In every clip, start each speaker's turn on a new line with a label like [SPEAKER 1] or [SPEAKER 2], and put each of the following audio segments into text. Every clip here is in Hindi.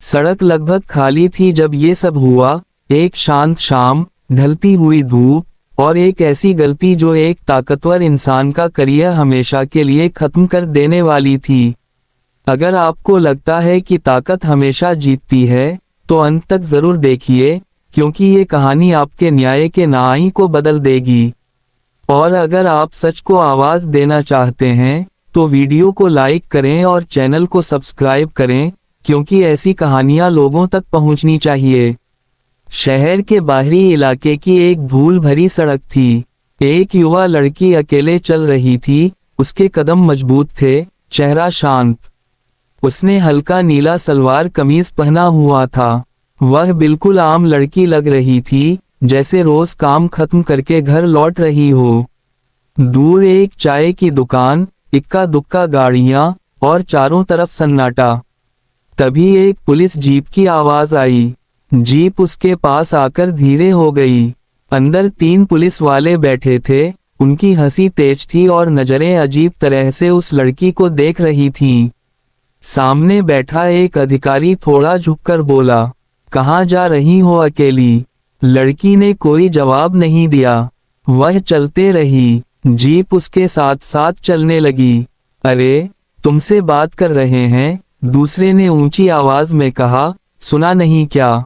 [SPEAKER 1] सड़क लगभग खाली थी जब ये सब हुआ। एक शांत शाम, ढलती हुई धूप, और एक ऐसी गलती जो एक ताकतवर इंसान का करियर हमेशा के लिए खत्म कर देने वाली थी। अगर आपको लगता है कि ताकत हमेशा जीतती है, तो अंत तक जरूर देखिए, क्योंकि ये कहानी आपके न्याय के न्याय को बदल देगी। और अगर आप सच को आवाज देना चाहते हैं, तो वीडियो को लाइक करें और चैनल को सब्सक्राइब करें, क्योंकि ऐसी कहानियां लोगों तक पहुंचनी चाहिए। शहर के बाहरी इलाके की एक धूल भरी सड़क थी। एक युवा लड़की अकेले चल रही थी। उसके कदम मजबूत थे, चेहरा शांत। उसने हल्का नीला सलवार कमीज पहना हुआ था। वह बिल्कुल आम लड़की लग रही थी, जैसे रोज काम खत्म करके घर लौट रही हो। दूर एक चाय की दुकान, इक्का दुक्का गाड़ियां, और चारों तरफ सन्नाटा। तभी एक पुलिस जीप की आवाज आई। जीप उसके पास आकर धीरे हो गई। अंदर 3 पुलिस वाले बैठे थे। उनकी हंसी तेज थी और नजरें अजीब तरह से उस लड़की को देख रही थीं। सामने बैठा एक अधिकारी थोड़ा झुककर बोला, कहाँ जा रही हो अकेली? लड़की ने कोई जवाब नहीं दिया। वह चलते रही। जीप उसके साथ साथ चलने लगी। अरे, तुमसे बात कर रहे हैं, दूसरे ने ऊंची आवाज में कहा, सुना नहीं क्या?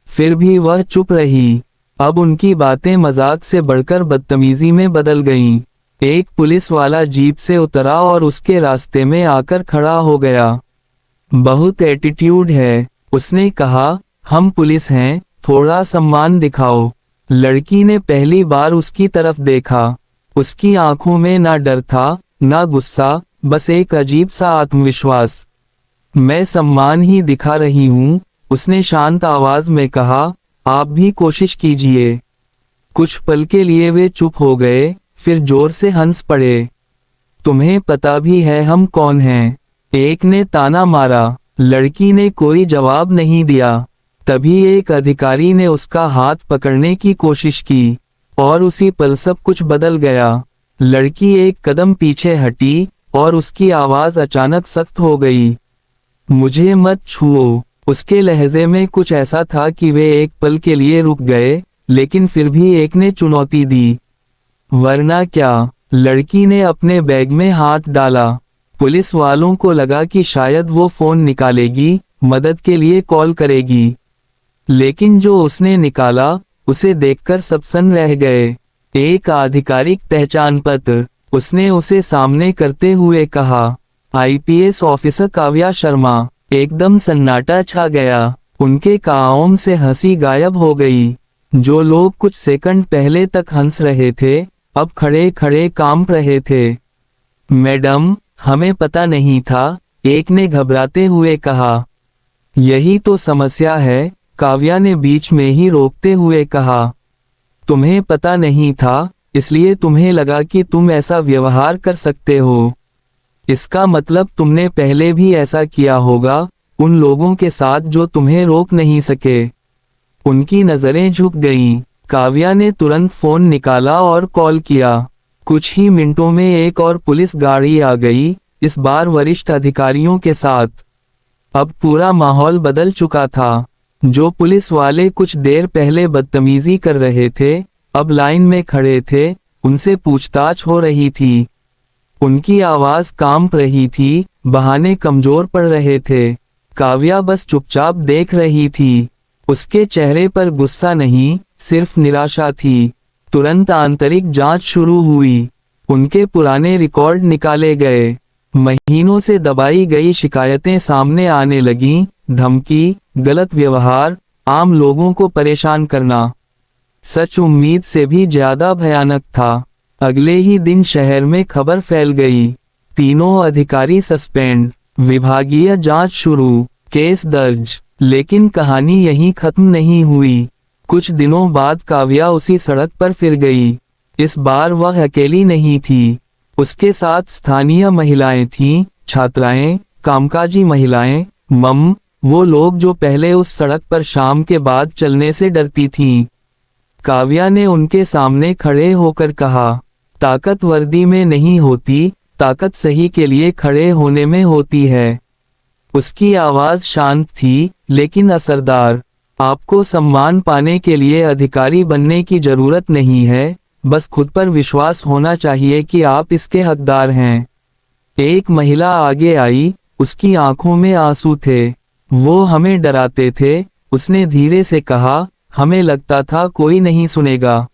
[SPEAKER 1] फिर भी वह चुप रही। अब उनकी बातें मजाक से बढ़कर बदतमीजी में बदल गईं। एक पुलिस वाला जीप से उतरा और उसके रास्ते में आकर खड़ा हो गया। बहुत एटीट्यूड है, उसने कहा। हम पुलिस हैं, थोड़ा सम्मान दिखाओ। लड़की ने पहली बार उसकी तरफ देखा। उसकी आंखों में ना डर था, ना गुस्सा, बस एक अजीब सा आत्मविश्वास। मैं सम्मान ही दिखा रही हूँ, उसने शांत आवाज में कहा। आप भी कोशिश कीजिए। कुछ पल के लिए वे चुप हो गए, फिर जोर से हंस पड़े। तुम्हें पता भी है हम कौन हैं? एक ने ताना मारा। लड़की ने कोई जवाब नहीं दिया। तभी एक अधिकारी ने उसका हाथ पकड़ने की कोशिश की, और उसी पल सब कुछ बदल गया। लड़की एक कदम पीछे हटी, और उसकी आवाज अचानक सख्त हो गई। मुझे मत छुओ। उसके लहजे में कुछ ऐसा था कि वे एक पल के लिए रुक गए, लेकिन फिर भी एक ने चुनौती दी। वरना क्या? लड़की ने अपने बैग में हाथ डाला। पुलिस वालों को लगा कि शायद वो फोन निकालेगी, मदद के लिए कॉल करेगी। लेकिन जो उसने निकाला, उसे देखकर सब सन्न रह गए। एक आधिकारिक पहचान पत्र। उसने उसे सामने करते हुए कहा, आईपीएस ऑफिसर काव्या शर्मा। एकदम सन्नाटा छा गया। उनके कानों से हंसी गायब हो गई। जो लोग कुछ सेकंड पहले तक हंस रहे थे, अब खड़े खड़े कांप रहे थे। मैडम, हमें पता नहीं था, एक ने घबराते हुए कहा। यही तो समस्या है, काव्या ने बीच में ही रोकते हुए कहा। तुम्हें पता नहीं था, इसलिए तुम्हें लगा कि तुम ऐसा व्यवहार कर सकते हो। इसका मतलब तुमने पहले भी ऐसा किया होगा, उन लोगों के साथ जो तुम्हें रोक नहीं सके। उनकी नजरें झुक गईं। काव्या ने तुरंत फोन निकाला और कॉल किया। कुछ ही मिनटों में एक और पुलिस गाड़ी आ गई, इस बार वरिष्ठ अधिकारियों के साथ। अब पूरा माहौल बदल चुका था। जो पुलिस वाले कुछ देर पहले बदतमीजी कर रहे थे, अब लाइन में खड़े थे, उनसे पूछताछ हो रही थी। उनकी आवाज कांप रही थी, बहाने कमजोर पड़ रहे थे। काव्या बस चुपचाप देख रही थी। उसके चेहरे पर गुस्सा नहीं, सिर्फ निराशा थी। तुरंत आंतरिक जांच शुरू हुई। उनके पुराने रिकॉर्ड निकाले गए। महीनों से दबाई गई शिकायतें सामने आने लगीं, धमकी, गलत व्यवहार, आम लोगों को परेशान करना। सच उम्मीद से भी ज्यादा भयानक था। अगले ही दिन शहर में खबर फैल गई। तीनों अधिकारी सस्पेंड, विभागीय जांच शुरू, केस दर्ज। लेकिन कहानी यहीं खत्म नहीं हुई। कुछ दिनों बाद काव्या उसी सड़क पर फिर गई। इस बार वह अकेली नहीं थी। उसके साथ स्थानीय महिलाएं थीं, छात्राएं, कामकाजी महिलाएं, वो लोग जो पहले उस सड़क पर शाम के बाद चलने से डरती थीं। काव्या ने उनके सामने खड़े होकर कहा, ताकत वर्दी में नहीं होती, ताकत सही के लिए खड़े होने में होती है। उसकी आवाज शांत थी, लेकिन असरदार। आपको सम्मान पाने के लिए अधिकारी बनने की जरूरत नहीं है, बस खुद पर विश्वास होना चाहिए कि आप इसके हकदार हैं। एक महिला आगे आई, उसकी आंखों में आंसू थे। वो हमें डराते थे, उसने धीरे से कहा, हमें लगता था कोई नहीं सुनेगा।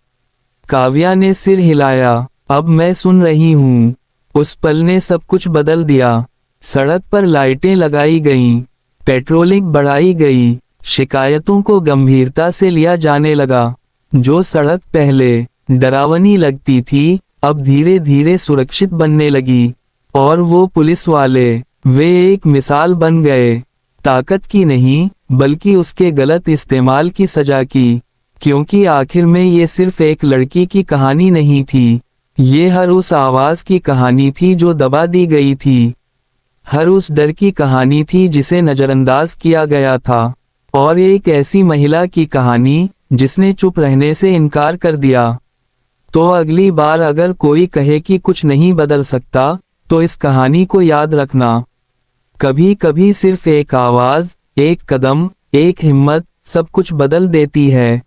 [SPEAKER 1] काव्या ने सिर हिलाया, अब मैं सुन रही हूँ। उस पल ने सब कुछ बदल दिया। सड़क पर लाइटें लगाई गईं, पेट्रोलिंग बढ़ाई गई, शिकायतों को गंभीरता से लिया जाने लगा। जो सड़क पहले डरावनी लगती थी, अब धीरे धीरे सुरक्षित बनने लगी। और वो पुलिस वाले, वे एक मिसाल बन गए, ताकत की नहीं, बल्कि उसके गलत इस्तेमाल की सजा की। क्योंकि आखिर में ये सिर्फ एक लड़की की कहानी नहीं थी, ये हर उस आवाज की कहानी थी जो दबा दी गई थी, हर उस डर की कहानी थी जिसे नजरअंदाज किया गया था, और एक ऐसी महिला की कहानी जिसने चुप रहने से इनकार कर दिया। तो अगली बार अगर कोई कहे कि कुछ नहीं बदल सकता, तो इस कहानी को याद रखना, कभी कभी सिर्फ एक आवाज, एक कदम, एक हिम्मत सब कुछ बदल देती है।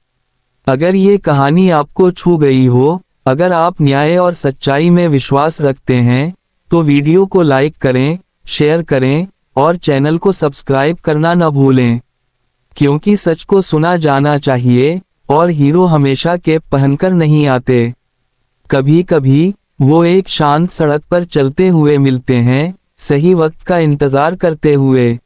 [SPEAKER 1] अगर ये कहानी आपको छू गई हो, अगर आप न्याय और सच्चाई में विश्वास रखते हैं, तो वीडियो को लाइक करें, शेयर करें और चैनल को सब्सक्राइब करना न भूलें। क्योंकि सच को सुना जाना चाहिए, और हीरो हमेशा कैप पहनकर नहीं आते। कभी कभी वो एक शांत सड़क पर चलते हुए मिलते हैं, सही वक्त का इंतजार करते हुए।